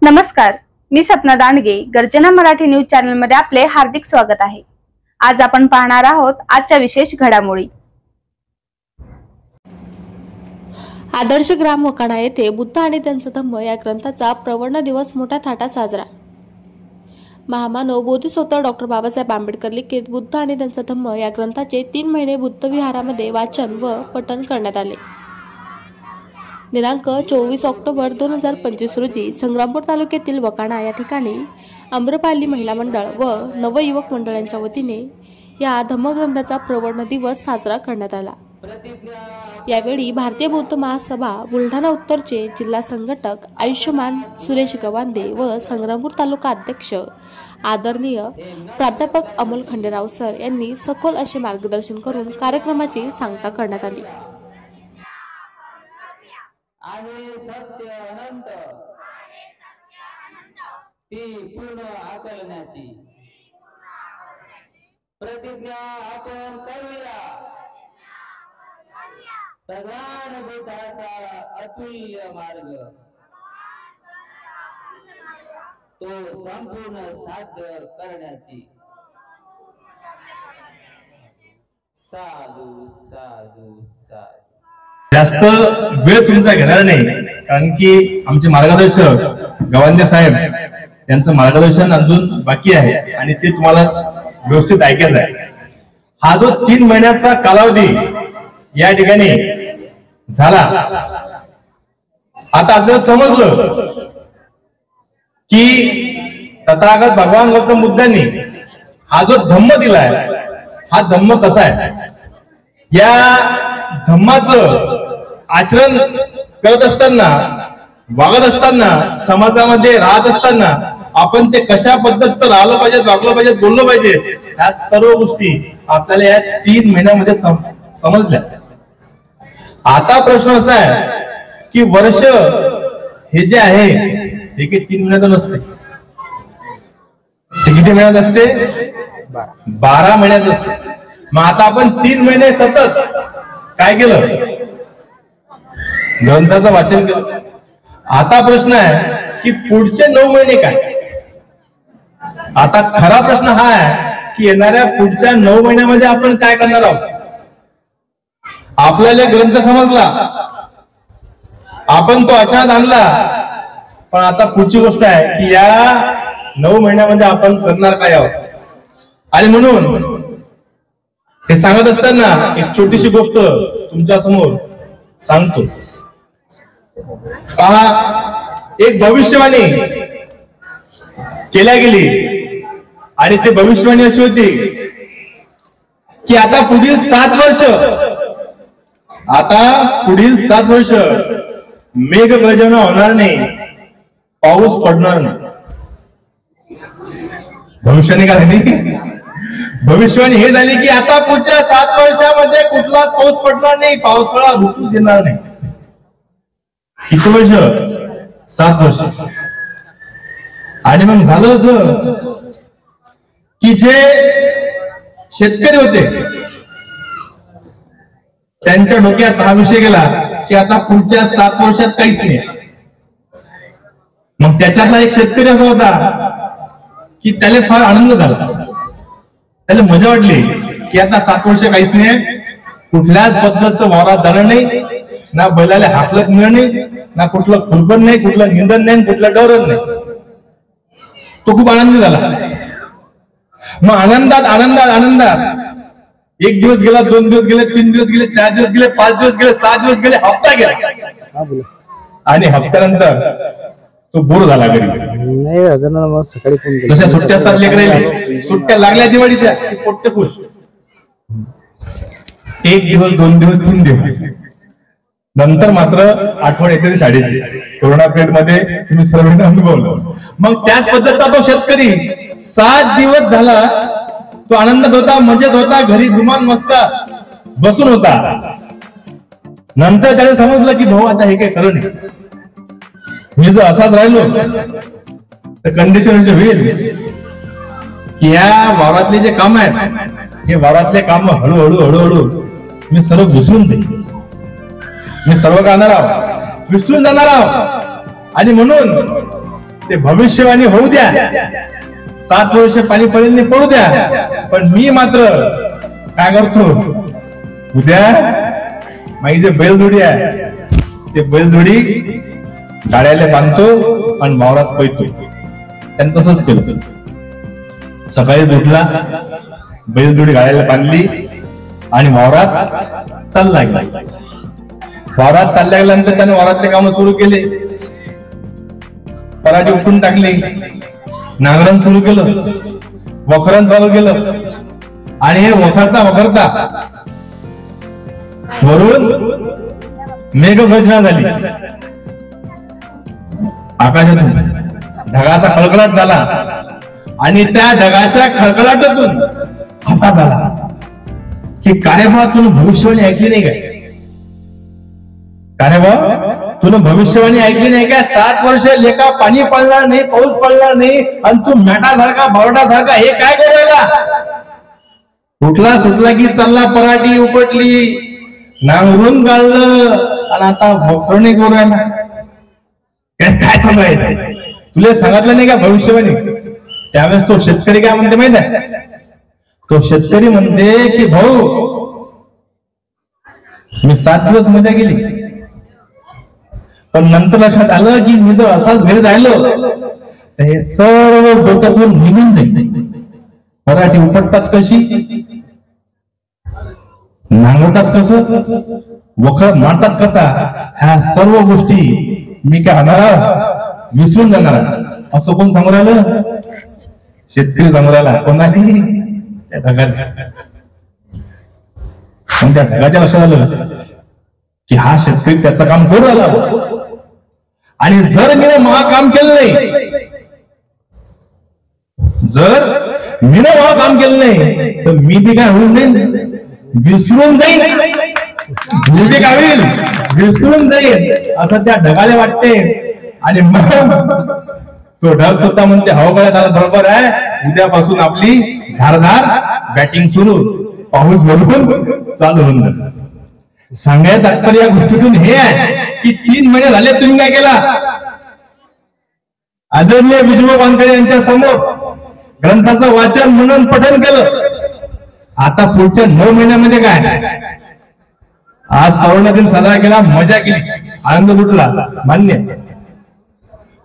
नमस्कार, मी सपना दांडगे. गर्जना Marathi news channel मध्ये आपले हार्दिक स्वागत आहे. आज आपण पाहणार आहोत आजच्या विशेष घडामोडी. आदर्श ग्राम वकाणा येथे बुद्ध आणि त्यांचा धम्म या ग्रंथाचा प्रवर्ण दिवस मोठ्या थाटात साजरा. महामानव बोधिसत्व डॉक्टर बाबासाहेब आंबेडकर लिखित बुद्ध आणि त्यांचा धम्म या ग्रंथाचे 3 महिने बुद्ध विहारामध्ये वाचन व पठण करण्यात आले. दिनांक 24 ऑक्टोबर 2025 रोजी संग्रामपूर तालुक्यातील वकाणा या ठिकाणी आम्रपाली महिला मंडळ व नवयुवक मंडळांच्या वतीने या धम्मग्रंथाचा प्रवर्ण दिवस साजरा करण्यात आला. यावेळी भारतीय बौद्ध महासभा बुलढाणा उत्तरचे जिल्हा संघटक आयुष्यमान सुरेश गवांदे व संग्रामपूर तालुका अध्यक्ष आदरणीय प्राध्यापक अमोल खंडेराव सर यांनी सखोल असे मार्गदर्शन करून कार्यक्रमाची सांगता करण्यात आली. आहे सत्य अनंत ती पूर्ण आकलनाची प्रतिज्ञा आपण करूया. भगवान बुद्धाचा अतुल्य मार्ग तो संपूर्ण साध्य करण्याची. साधू साधू साधू. जास्त वेळ तुमचा घेणार नाही, कारण की आमचे मार्गदर्शक गवांदे साहेब यांचं मार्गदर्शन अजून बाकी आहे आणि ते तुम्हाला व्यवस्थित ऐकायचं आहे. हा जो 3 महिन्याचा कालावधी या ठिकाणी झाला, आता आपल्याला समजलं की तथागत भगवान गौतम बुद्धांनी हा जो धम्म दिलाय, हा धम्म कसा आहे, या धम्माचं आचरण करत असताना, वागत असताना, समाजामध्ये राहत असताना आपण ते कशा पद्धतीचं राहिलं पाहिजे, वागलं पाहिजे, बोललं पाहिजे, ह्या सर्व गोष्टी आपल्याला या 3 महिन्यामध्ये समजल्या. आता प्रश्न असा आहे की वर्ष हे जे आहे हे काही 3 महिन्याचं नसते. ते किती महिन्यात असते? 12 महिन्यात असते. मग आता आपण 3 महिने सतत काय केलं? ग्रंथाचं वाचन केलं. आता प्रश्न आहे की पुढचे 9 महिने काय? आता खरा प्रश्न हा आहे की येणाऱ्या पुढच्या 9 महिन्यामध्ये आपण काय करणार आहोत? आपल्याला ग्रंथ समजला, आपण तो आचरणात आणला, पण आता पुढची गोष्ट आहे की या 9 महिन्यामध्ये आपण करणार काय आहोत. आणि म्हणून हे सांगत असताना एक छोटीशी गोष्ट तुमच्या समोर सांगतो. पहा, एक भविष्यवाणी केल्या गेली आणि ते भविष्यवाणी अशी होती की आता पुढील 7 वर्ष मेघगर्जना होणार नाही, पाऊस पडणार नाही. भविष्यवाणी काय झाली? भविष्यवाणी हे झाली की आता पुढच्या 7 वर्षामध्ये कुठलाच पाऊस पडणार नाही, पावसाळा ऋतू येणार नाही. किती वर्ष? 7 वर्ष. आणि मग झालं असं की जे शेतकरी होते त्यांच्या डोक्यात हा विषय गेला की आता पुढच्या 7 वर्षात काहीच नाही. मग त्याच्यातला एक शेतकरी असा होता की त्याला फार आनंद झाला, त्याला मजा वाटली की आता 7 वर्ष काहीच नाही, कुठल्याच पद्धतीचं वावरात जाणं नाही, ना बैलाला हाकलत नाही, ना कुठलं खुरपण नाही, कुठलं निंदन नाही, कुठलं डवरण नाही. तो खूप आनंदी झाला. मग आनंदात आनंदात आनंदात 1 दिवस गेला, 2 दिवस गेले, 3 दिवस गेले, 4 दिवस गेले, 5 दिवस गेले, 7 दिवस गेले, हप्ता गेला. आणि हप्त्यानंतर तो बोर झाला घरी. जशा सुट्ट्या असतात लेकरायला, सुट्ट्या लागल्या दिवाळीच्या, पोट्टे खुश. 1 दिवस, 2 दिवस, 3 दिवस नंतर मात्र आठवण येते शाळेची. कोरोना पिरियड मध्ये तुम्ही सर्वांनी अनुभवलं. मग त्याच पद्धतीचा तो शेतकरी 7 दिवस झाला तो आनंदात होता, मजेत होता, घरी गुमान मस्त बसून होता. नंतर त्याने समजलं की भाऊ आता हे काही खरं नाही, मी जर असाच राहिलो तर कंडिशन अशी होईल की या वावरातले जे काम आहेत, हे वावरातले काम हळूहळू हळूहळू मी सर्व विसरून देईन, मी सर्व करणार आहोत, विसरून जाणार आहोत. आणि म्हणून ते भविष्यवाणी होऊ द्या, 7 वर्ष पाणी पडेल पडू द्या, पण मी मात्र काय करतो, उद्या माझी जे बैलजोडी आहे ते बैलजोडी गाड्याला बांधतो आणि वावरात पळतो. त्यांनी तसंच केलं. सकाळी उठला, बैलजोडी गाड्याला बांधली आणि वावरात चालला गेला. वावरात चालल्या गेल्यानंतर त्याने वावरातले काम सुरू केले. पराठी उपटून टाकली, नांगरण सुरू केलं, वखरण चालू केलं आणि हे वखरता वरून मेघगर्जना झाली. आकाशातून ढगाचा खळखळाट झाला आणि त्या ढगाच्या खळखळाटातून आवाज आला की काय बा, तुला भविष्यवाणी ऐकली नाही काय? काय बा, तुला भविष्यवाणी ऐकली नाही का? 7 वर्ष लेखा पाणी पडणार नाही, पाऊस पडणार नाही आणि तू मॅटासारखा बावटासारखा हे काय करायला? उठला सुटला की चालला, पराठी उपटली, नांगरून काढलं आणि आता भोसरणी करू राहिला. काय चालू आहे? तुला सांगितलं नाही का भविष्यवाणी? त्यावेळेस तो शेतकरी काय म्हणते माहित आहे? तो शेतकरी म्हणते की भाऊ, मी 7 दिवस मजा केली, पण नंतर लक्षात आलं की मी जर असाच घरी राहिलो तर हे सर्व डोक्यातून निघून जाईल. पराठी उपटतात कशी, नांगरतात कसं, वखर मारतात कसा, ह्या सर्व गोष्टी मी काय होणार, विसरून जाणार. असं कोण सांगू राहिलं? शेतकरी सांगू राहिला. कोणाली? त्या ढगाला. पण त्या ढगाच्या लक्षात आलं की हा शेतकरी त्याचं काम करू राहिला आणि जर मी काम केलं नाही, जर मी काम केलं नाही तर मी बी काय होऊन जाईल, विसरून जाईल, मी काय होईल, विसरून जाईल असं त्या ढगाला वाटते. आणि मग तो ढग सुद्धा म्हणते, हो काय बरोबर आहे, उद्यापासून आपली धारधार बॅटिंग सुरू, पाऊस भरून चालू होऊन. सांगायचं तात्पर्य या गोष्टीतून हे आहे की 3 महिने झाले तुम्ही काय केला? आदरणीय विजय वानखेडे यांच्या समोर ग्रंथाचं वाचन म्हणून पठण केलं. आता पुढच्या 9 महिन्यामध्ये काय? आज करोना दिन साजरा केला, मजा केली, आनंद लुटला, मान्य.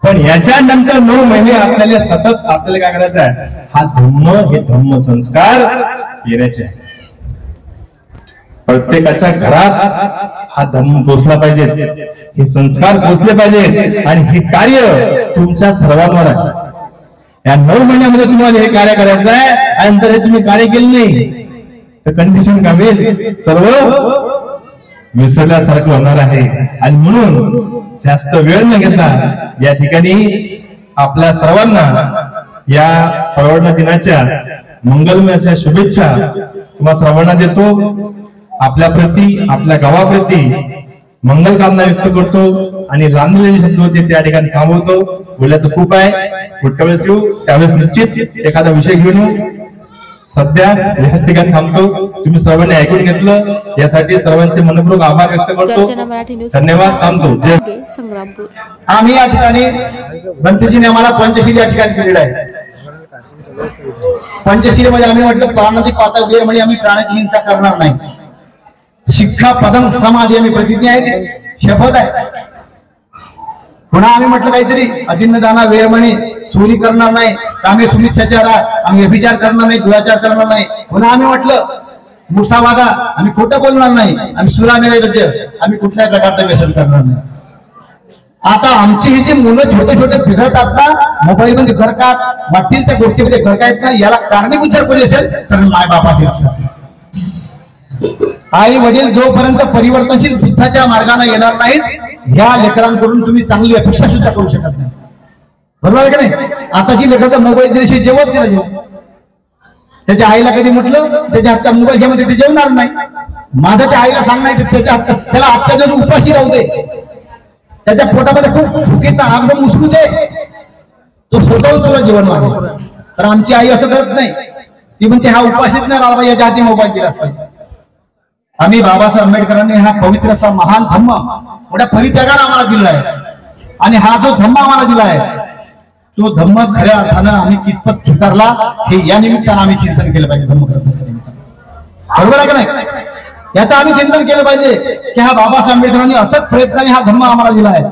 पण याच्यानंतर 9 महिने आपल्याला सतत आपल्याला काय करायचं आहे? हा धम्म, हे धम्म संस्कार येण्याचे आहे. प्रत्येकाच्या घरात हा धम्म पोचला पाहिजे, हे संस्कार पोचले पाहिजे आणि हे कार्य तुमच्या सर्वांवर आहे. या 9 महिन्यामध्ये तुम्हाला हे कार्य करायचं आहे आणि जर हे तुम्ही कार्य केलं नाही तर कंडिशन काय होईल? सर्व विसरल्यासारखं होणार आहे. आणि म्हणून जास्त वेळ न घेता या ठिकाणी आपल्या सर्वांना या पर्यावरण दिनाच्या मंगलमय अशा शुभेच्छा तुम्हा सर्वांना देतो. आपल्या प्रती, आपल्या गावाप्रती मंगल कामना व्यक्त करतो आणि लांबलेले शब्द होते त्या ठिकाणी थांबवतो. बोलायचं खूप आहे, पुढच्या वेळेस येऊ, त्यावेळेस निश्चित एखादा विषय घेऊन येऊ. सध्या याच ठिकाणी थांबतो. तुम्ही सर्वांनी ऐकून घेतलं यासाठी सर्वांचे मनपूर्वक आभार व्यक्त करतो. धन्यवाद. थांबतो. जय संग्रामपूर. आम्ही या ठिकाणी बंतजीने आम्हाला पंचशील या ठिकाणी दिलेला आहे. पंचशीलमध्ये आम्ही म्हटलं प्राणाची पाता वेर म्हणजे आम्ही प्राणाची हिंसा करणार नाही. शिक्षा पदम समाधी आम्ही प्रतिज्ञा आहे, शपथ आहे. पुन्हा आम्ही म्हटलं काहीतरी अजिन्नदाना वेर म्हणे चोरी करणार नाही, कामे सुनिच्छाचार, आम्ही व्यभिचार करणार नाही, दुराचार करणार नाही. पुन्हा आम्ही म्हटलं मुसावादा, आम्ही खोटं बोलणार नाही, आम्ही सुरामेळ, आम्ही कुठल्याही प्रकारचं व्यसन करणार नाही. आता आमची ही जी मुलं छोटे छोटे बिघडतात ना, मोबाईल मध्ये घडतात, वाटतील त्या गोष्टीमध्ये घडतायत ना, याला कारणीभूत जर कोणी असेल तर माय बापा. आई वडील जोपर्यंत परिवर्तनशील बुद्धाच्या मार्गाने येणार नाहीत या लेकरांकडून तुम्ही चांगली अपेक्षा सुद्धा करू शकत नाही. बरोबर आहे का नाही? आता जी लेकर मोबाईल दिल्याशिवाय जेवत केला जेवण, त्याच्या आईला कधी म्हटलं त्याच्या हातचा मोबाईल घ्यामध्ये ते जेवणार नाही. माझा त्या आईला सांगणार त्याच्या हात, त्याला आजच्या जण उपाशी राहू दे, त्याच्या पोटामध्ये खूप चुकीचा आग मुसकू दे, तो स्वतः तुला जेवण मागेल. तर आमची आई असं करत नाही. ती म्हणते हा उपाशीच नाही राहिला, याच्या हाती मोबाईल दिलाच पाहिजे. आम्ही बाबासाहेब आंबेडकरांनी हा पवित्र असा महान धम्म मोठ्या परित्यागाने आम्हाला दिला आहे आणि हा जो धम्म आम्हाला दिला आहे तो धम्म खऱ्या अर्थानं आम्ही कितपत स्वीकारला हे या निमित्तानं आम्ही चिंतन केलं पाहिजे. धम्मग्रंथाच्या निमित्तानं बरोबर आहे का नाही? याचं आम्ही चिंतन केलं पाहिजे की हा बाबासाहेब आंबेडकरांनी अथक प्रयत्नाने हा धम्म आम्हाला दिला आहे.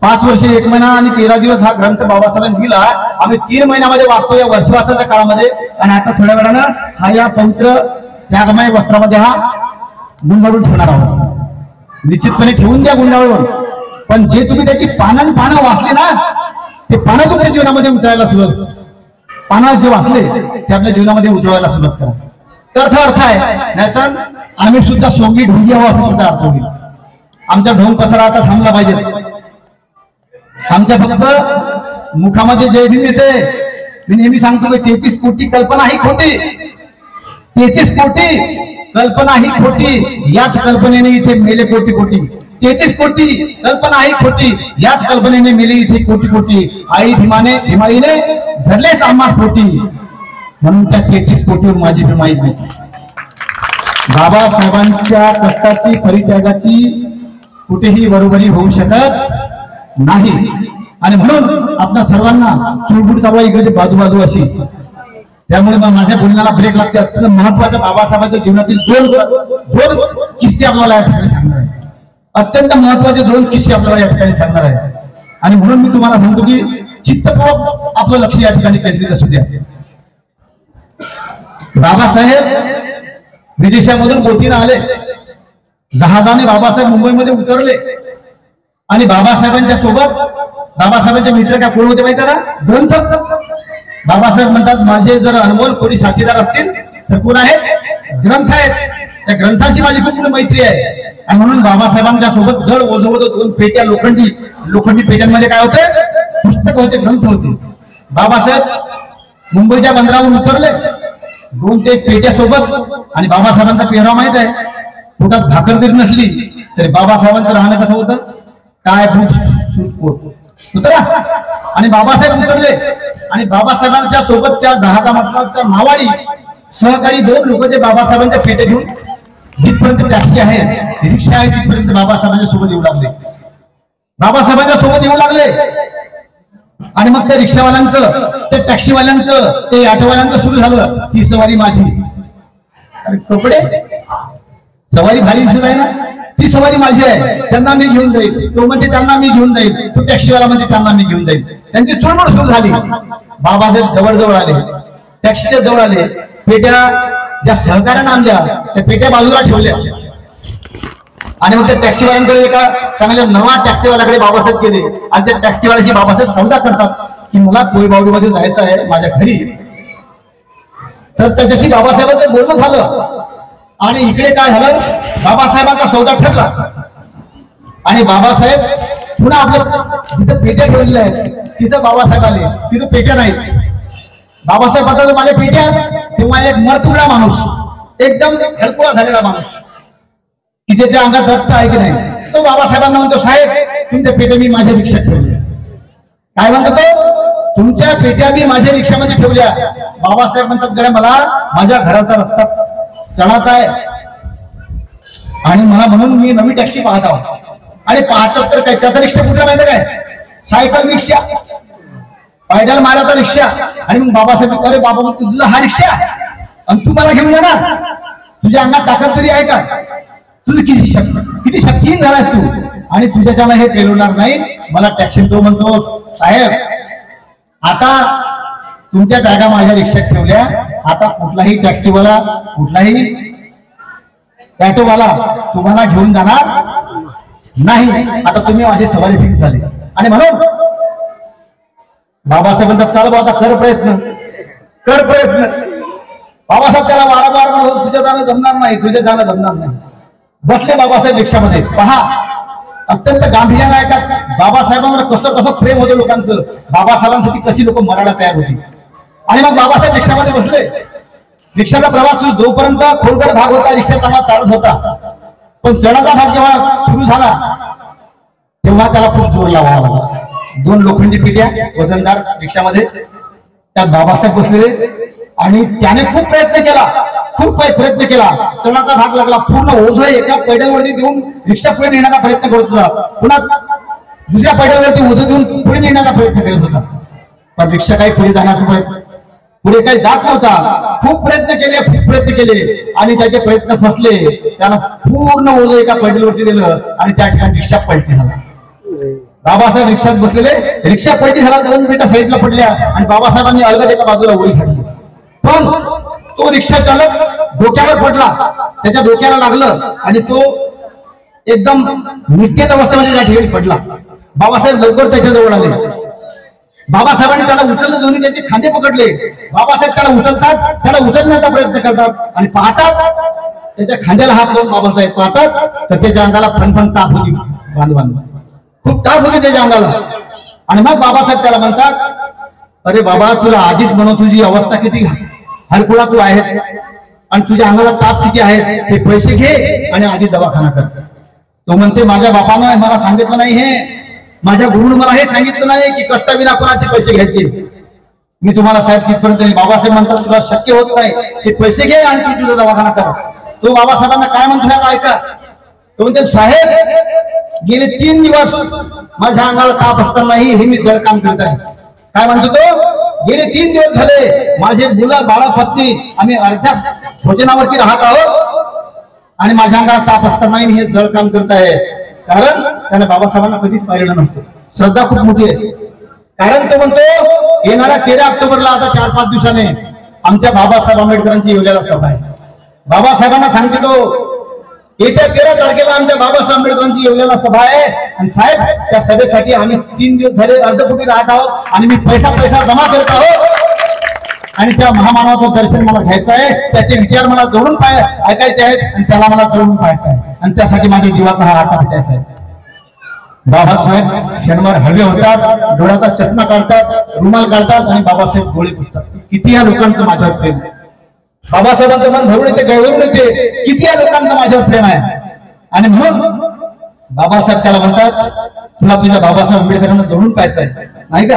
5 वर्ष 1 महिना आणि 13 दिवस हा ग्रंथ बाबासाहेबांनी दिला. आम्ही 3 महिन्यामध्ये वाचतो या वर्षवासाच्या काळामध्ये. आणि आता थोड्या वेळानं हा या पवित्र त्यागमय वस्त्रामध्ये हा गुंडाळून ठेवणार आहोत. निश्चितपणे ठेवून द्या गुंडाळून. पण जे तुम्ही त्याची पानं वाचले ना ते पानं तुमच्या जीवनामध्ये उतरायला सुरुवात, पानं जे वाचले ते आपल्या जीवनामध्ये उतरवायला सुरुवात करा. तर अर्थ आहे. नाहीतर आम्ही सुद्धा सोंगी ढोंगी हवा असा त्याचा अर्थ होईल. आमचा ढोंग पसरा आता थांबला पाहिजे. आमच्या फक्त मुखामध्ये जय भीम येते. मी नेहमी सांगतो की 33 कोटी कल्पना ही खोटी, 33 कोटी कल्पना ही खोटी, याच कल्पनेने इथे मेले कोटी कोटी. 33 कोटी कल्पना ही खोटी, याच कल्पनेने मेले इथे कोटी कोटी. आई भीमाईने धरलेच आम्हा खोटी, म्हणून त्या 33 कोटीवर माझी भीमाई नाही. बाबासाहेबांच्या कष्टाची परित्यागाची कुठेही बरोबरी होऊ शकत नाही. आणि म्हणून आपल्या सर्वांना चुळबुळ चालवा इकडे बाजू अशी. त्यामुळे माझ्या बोलण्याला ब्रेक लागते. अत्यंत महत्वाच्या बाबासाहेबांच्या जीवनातील दोन किस्से आपल्याला या ठिकाणी सांगणार आहे. अत्यंत महत्वाचे 2 किस्से आपल्याला या ठिकाणी सांगणार आहे. आणि म्हणून मी तुम्हाला सांगतो की चित्तपूर्वक आपलं लक्ष या ठिकाणी केंद्रित असू द्या. बाबासाहेब विदेशामधून बोटीनं आले. जहाजाने बाबासाहेब मुंबईमध्ये उतरले. आणि बाबासाहेबांच्या सोबत बाबासाहेबांचे मित्र काय कोण होते माहिती आहे ना? ग्रंथ. बाबासाहेब म्हणतात माझे जर अनमोल कोणी साथीदार असतील तर कोण आहेत? ग्रंथ आहेत. त्या ग्रंथाशी माझी खूप मोठी मैत्री आहे. आणि म्हणून बाबासाहेबांच्या सोबत जड ओझं होतं 2 पेट्या लोखंडी पेट्यांमध्ये काय होते? पुस्तक होते, ग्रंथ होते. बाबासाहेब मुंबईच्या बंदरावर उतरले 2 ते पेट्या सोबत. आणि बाबासाहेबांचा पेहराव माहित आहे. पोटात भाकर जरी नसली तरी बाबासाहेबांचं राहणं कसं होतं? काय बूट उतरा. आणि बाबासाहेब उतरले. आणि बाबासाहेबांच्या सोबत त्या जहाजामधला त्या नावाडी सहकारी 2 लोक ते बाबासाहेबांच्या पेटे घेऊन जिथपर्यंत टॅक्सी आहे, रिक्षा आहे, तिथपर्यंत बाबासाहेबांच्या सोबत येऊ लागले. बाबासाहेबांच्या सोबत येऊ लागले. आणि मग त्या रिक्षावाल्यांचं, त्या टॅक्सीवाल्यांचं, ते ऑटोवाल्यांचं सुरू झालं. ती सवारी माझी. अरे कपडे सवारी भारी दिसत आहे ना? ती सवारी माझी आहे, त्यांना मी घेऊन जाईल. तो म्हणजे त्यांना मी घेऊन जाईल. तो टॅक्सीवाला म्हणजे त्यांना मी घेऊन जाईल. त्यांची चुळबुळ सुरू झाली. बाबासाहेब जवळ आले. टॅक्सीच्या जवळ आले. पेट्या ज्या सहकार्यानं आणल्या त्या पेट्या बाजूला ठेवल्या. आणि मग त्या टॅक्सीवाल्यांकडे एका चांगल्या नवा टॅक्सीवाल्याकडे बाबासाहेब गेले. आणि त्या टॅक्सीवाल्याची बाबासाहेब सौदा करतात की मला कोळीबावडीमध्ये जायचं आहे माझ्या घरी. तर त्याच्याशी बाबासाहेबांचं बोलणं झालं. आणि इकडे काय झालं? बाबासाहेबांचा सौदा ठरला. आणि बाबासाहेब पुन्हा आपल्या जिथं पेट्या ठेवलेल्या आहेत तिथं बाबासाहेब आले. तिथं पेट्या नाहीत. बाबासाहेब आता माझ्या पेट्या. तेव्हा एक मरतुगडा माणूस, एकदम हडकुळा झालेला माणूस की त्याच्या अंगात रक्त आहे की नाही, तो बाबासाहेबांना म्हणतो साहेब तुमच्या पेट्या मी माझ्या रिक्षात ठेवल्या. काय म्हणतो तो? तुमच्या पेट्या मी माझ्या रिक्षामध्ये ठेवल्या. बाबासाहेब म्हणतात गड्या मला माझ्या घराचा रस्ता चढायचा आहे आणि मला म्हणून मी नवी टॅक्सी पाहत आहोत. आणि पाहतात तर काय त्याचा रिक्षा कुठला माहिती काय? सायकल रिक्षा, पायडल मारायचा रिक्षा. आणि मग बाबासाहेब अरे बाबा तुझा हा रिक्षा आणि तू मला घेऊन जाणार? तुझ्या अंगात ताकद तरी आहे का? तुझी किती शक्तीहीन झालास तू. आणि तुझ्याच्यानं हे पेलवणार नाही. मला टॅक्सी. तो म्हणतो साहेब आता तुमच्या बॅगा माझ्या रिक्षात ठेवल्या. आता कुठलाही टॅक्सीवाला, कुठलाही ऑटोवाला तुम्हाला घेऊन जाणार नाही. आता तुम्ही माझी सवारी फिक्स झाली. आणि म्हणून बाबासाहेब म्हणतात चाल बाबा आता कर प्रयत्न. बाबासाहेब त्याला वारंवार म्हणून तुझ्या जाणं जमणार नाही, तुझ्या जाणं जमणार नाही. बसले बाबासाहेब रिक्षामध्ये. पहा अत्यंत गांभीर्यानं ऐका. बाबासाहेबांवर कसं प्रेम होतं लोकांचं. बाबासाहेबांसाठी कशी लोक मरायला तयार होती. आणि मग बाबासाहेब रिक्षामध्ये बसले. रिक्षाचा प्रवास जोपर्यंत खोलगड भाग होता रिक्षाचा आवाज चालत होता. पण चढाचा भाग जेव्हा सुरू झाला तेव्हा त्याला खूप जोर लावावा लागला. 2 लोखंडी पेट्या वजनदार रिक्षामध्ये त्यात बाबासाहेब बसलेले. आणि त्याने खूप प्रयत्न केला. चढाचा भाग लागला. पूर्ण ओझं एका पैडलवरती देऊन रिक्षा पुढे नेण्याचा प्रयत्न करत होता. पुन्हा दुसऱ्या पैडलवरती ओझं देऊन पुढे नेण्याचा प्रयत्न करत होता. पण रिक्षा काही पुढे जाण्याचा पुढे काही जात नव्हता. खूप प्रयत्न केले आणि त्याचे प्रयत्न फसले. त्याला पूर्ण ओझं एका पैडलवरती दिलं आणि त्या ठिकाणी रिक्षा पलटी झाला. बाबासाहेब रिक्षात बसलेले, रिक्षा पलटी झाला, 2 मिनिटं साईडला पडल्या आणि बाबासाहेबांनी अलगद एका बाजूला उडी काढली. पण तो रिक्षा चालक डोक्यावर पडला, त्याच्या डोक्याला लागलं आणि तो एकदम निस्तेज अवस्थेमध्ये त्या ठिकाणी पडला. बाबासाहेब लवकर त्याच्या जवळ आले. बाबासाहेबांनी त्याला उचललं, दोन्ही त्याचे खांदे पकडले. बाबासाहेब त्याला उचलतात, त्याला उचलण्याचा प्रयत्न करतात आणि पाहतात त्याच्या खांद्याला हात लावून बाबासाहेब पाहतात तर त्याच्या अंगाला फणफण ताप होती. बांधवांना खूप ताप होती त्याच्या अंगाला. आणि मग बाबासाहेब त्याला म्हणतात, अरे बाबा, तुला आधीच म्हणून तुझी अवस्था किती हलकुळा तू आहेस आणि तुझ्या अंगाला ताप किती आहे, ते पैसे घे आणि आधी दवाखाना कर. तो म्हणते, माझ्या बापानं मला सांगितलं नाही, हे माझ्या गुरुनं मला हे सांगितलं नाही की कष्टाविना कोणाचे पैसे घ्यायचे. मी तुम्हाला साहेब तिथपर्यंत. बाबासाहेब म्हणतात, तुला शक्य होत नाही, ते पैसे घे आणि तू तुझा दवाखाना कर. तो बाबासाहेबांना काय म्हणतो ह्याला ऐका. तो म्हणते, साहेब, गेले 3 दिवस माझ्या अंगाला ताप असतानाही हे मी जड काम करत आहे. काय म्हणतो तो, गेले 3 दिवस झाले माझे मुलं, बाळा, पत्नी आम्ही अर्ध्या भोजनावरती राहत आहोत आणि माझ्या अंगाला ताप असतानाही मी हे जड काम करत आहे. कारण त्याने बाबासाहेबांना कधीच पाहिलेलं नसतं. श्रद्धा खूप मोठी आहे. कारण तो म्हणतो, येणाऱ्या 13 ऑक्टोबरला आता 4-5 दिवसाने आमच्या बाबासाहेब आंबेडकरांची येवल्याला सभा आहे. बाबासाहेबांना सांगते तो, येत्या 13 तारखेला आमच्या बाबासाहेब आंबेडकरांची येवल्याला सभा आहे आणि साहेब, त्या सभेसाठी आम्ही 3 दिवस झाले अर्धपोटी राहत आहोत आणि मी पैसा जमा करत आहोत आणि त्या महामानवाचं दर्शन मला घ्यायचं आहे. त्याचे विचार मला जोडून ऐकायचे आहेत आणि त्याला मला जोडून पाहायचं आहे आणि त्यासाठी माझ्या जीवाचा हा आटा पिटायचा आहे. बाबासाहेब क्षणभर हळवे होतात, डोळ्याचा चष्मा काढतात, रुमाल काढतात आणि बाबासाहेब डोळे पुसतात. किती या लोकांचं माझ्यावर प्रेम आहे. बाबासाहेबांचं मन भरून येते, गळवरून येते. किती या लोकांचं माझ्यावर प्रेम आहे. आणि म्हणून बाबासाहेब त्याला म्हणतात, तुला तुझ्या बाबासाहेब आंबेडकरांना जोडून पाहायचं आहे, नाही का?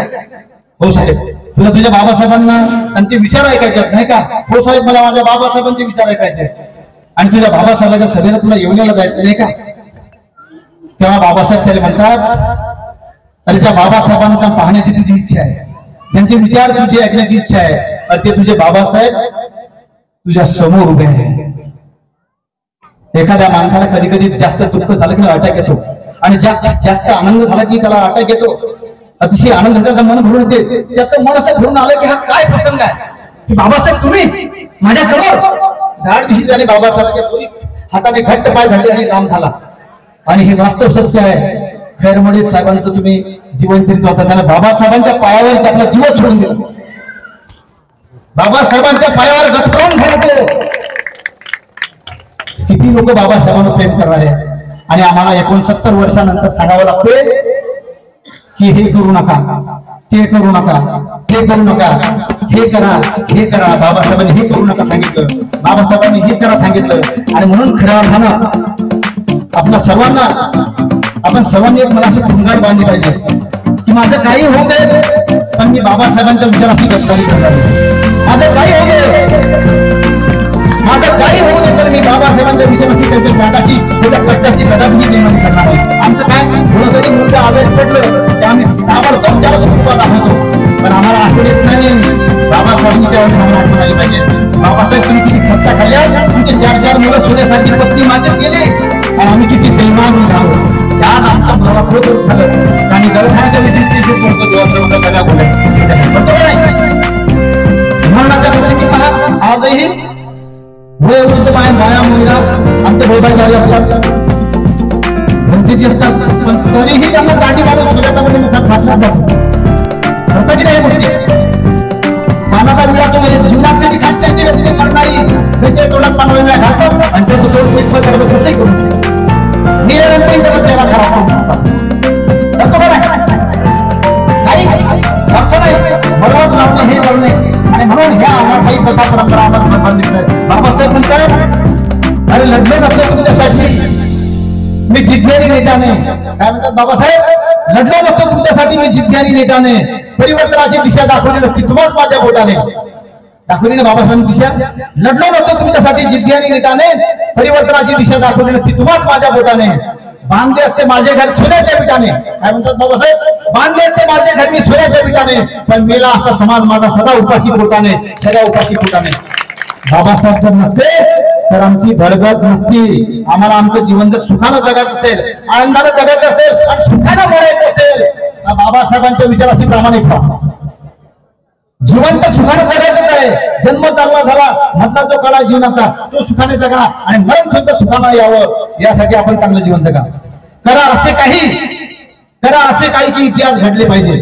हो साहेब. तुला तुझ्या बाबासाहेबांना त्यांचे विचार ऐकायचे नाही का? हो साहेब, मला माझ्या बाबासाहेबांचे विचार ऐकायचे आणि तुझ्या बाबासाहेबांच्या सभेला तुला येवल्याला जायचं नाही का? तेव्हा बाबासाहेब त्याला म्हणतात, अरे त्या बाबासाहेबांना पाहण्याची तुझी इच्छा आहे, त्यांचे विचार तुझी ऐकण्याची इच्छा आहे. अरे ते तुझे बाबासाहेब तुझ्या समोर उभे आहे. एखाद्या माणसाला कधी कधी जास्त दुःख झालं की अटॅक येतो आणि जास्त आनंद झाला की त्याला अटॅक येतो. अतिशय आनंद त्याचं मन भरून येते. त्याचं मन असं भरून आलं की हा काय प्रसंग आहे की बाबासाहेब तुम्ही माझ्या समोर. झाड दिशी झाले, बाबासाहेबांच्या दोन्ही हाताने घट्ट पाय घातले आणि काम झाला. आणि हे वास्तव सत्य आहे. खैरमोडे साहेबांचं तुम्ही जीवनचरित्र होता, त्याला बाबासाहेबांच्या पायावर आपला जीव सोडून दिला. बाबासाहेबांच्या पायावर गटकावून झाला. किती लोक बाबासाहेबांना प्रेम करणारे आणि आम्हाला 69 वर्षानंतर सांगावं लागते की हे करू नका, ते करू नका, हे करू नका, हे करा, हे करा. बाबासाहेबांनी हे करू नका सांगितलं, बाबासाहेबांनी हे करा सांगितलं. आणि म्हणून खऱ्या अर्थानं आपल्या सर्वांना, आपण सर्वांनी एक मनाची भुंगाड बांधली पाहिजे की माझं काही होऊ दे पण मी बाबासाहेबांच्या विचाराशी गद्दारी करणार. माझं काही होऊ दे, माझं काही होऊ दे पण मी बाबासाहेबांच्या विचाराशी, त्यांच्या त्यागाची, त्याच्या कष्टाची कदापि निर्माण करणार आहे. आमचं काय थोडं तरी मूर्त आजारी पडलं ते आम्ही ताबडतोब त्याला सुरुवात आहोत. पण आम्हाला आठवण येत नाही बाबासाहेबांनी त्यावेळेस आम्हाला आठवण आली पाहिजे. बाबासाहेब तुम्ही किती खर्चा खाल्ल्या, तुमचे 4 मुलं सोन्यासारखी पत्नी मातीत गेली आणि आम्ही किती प्रेमान झालो. त्यात आमचा मला खरोखर झालं आणि दवाखान्याच्या विषयी सगळ्या मरणाच्या पद्धती पहा. आजही वयोवृद्ध माया मुलीला आमच्या भोवताचारी असतात, भंतीची असतात, पण तरीही त्यांना दाढी मारून सूर्याच्यामध्ये मुखात घातला जातो. स्वतःची काही गोष्टी पानाचा विळा तो म्हणजे जीवनात कधी घातल्याची व्यक्ती करणारी त्याच्या तोंडात पानाचा विळा घालतात आणि त्याचं तोंड पिठपत सर्व कसंही करून निरंतरी त्याचा चेहरा खराब करून टाकतात. काही अर्थ नाही, बरोबर लावणे हे करणे. आणि म्हणून ह्या अनाठाई कथा परंपरा आम्हाला संबंधित आहे. बाबासाहेब म्हणतात, अरे लढलो नसतो तुमच्यासाठी मी जिद्यानी नेटाने. काय म्हणतात बाबासाहेब, लढलो नसतो तुमच्यासाठी मी जिद्यानी नेटाने. परिवर्तनाची दिशा दाखवली नसती तुम्हाला माझ्या बोटाने. दाखवली ना बाबासाहेबांनी दिशा. लढलो नसतो तुमच्यासाठी जिद्यानी नेटाने. परिवर्तनाची दिशा दाखवली नसती तुम्हाला माझ्या बोटाने. बांधले असते माझे घर सोन्याच्या विटाने, काय म्हणतात बाबासाहेब, बांधले असते माझे घर मी सोन्याच्या विटाने, पण मेला असता समाज माझा सदा उपाशी पोटाने, सदा उपाशी पोटाने. बाबासाहेब जर नसते तर आमची भरगत नसती. आम्हाला आमचं जीवन जर सुखानं जगायचं असेल, आनंदानं जगायचं असेल आणि सुखानं मोडायचं असेल तर बाबासाहेबांच्या विचाराशी प्रामाणिक व्हा. जीवन तर सुखाने जगायचं आहे. जन्म चांगला झाला मधला जो काळा जीवनाचा तो सुखाने जगा आणि मरण सुद्धा सुखानं यावं, यासाठी आपण चांगलं जीवन जगा. करा असे काही की इतिहास घडले पाहिजे,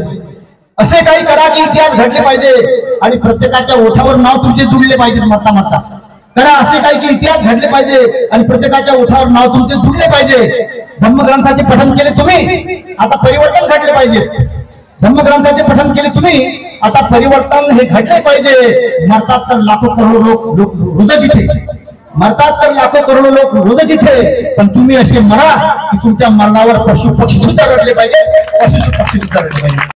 असे काही करा की इतिहास घडले पाहिजे आणि प्रत्येकाच्या ओठावर नाव तुमचे जुळले पाहिजे. मरता मरता करा असे काही की इतिहास घडले पाहिजे आणि प्रत्येकाच्या ओठावर नाव तुमचे जुळले पाहिजे. धम्मग्रंथाचे पठण केले तुम्ही, आता परिवर्तन घडले पाहिजे. धम्मग्रंथाचे पठण केले तुम्ही, आता परिवर्तन हे घडले पाहिजे. मरतात तर लाखो करोडो लोक रोज जिथे, मरतात तर लाखो करोडो लोक रोज जिथे, पण तुम्ही असे मरा की तुमच्या मरणावर पशु पक्षी सुद्धा रडले पाहिजे, पशु पक्षी सुद्धा रडले पाहिजे.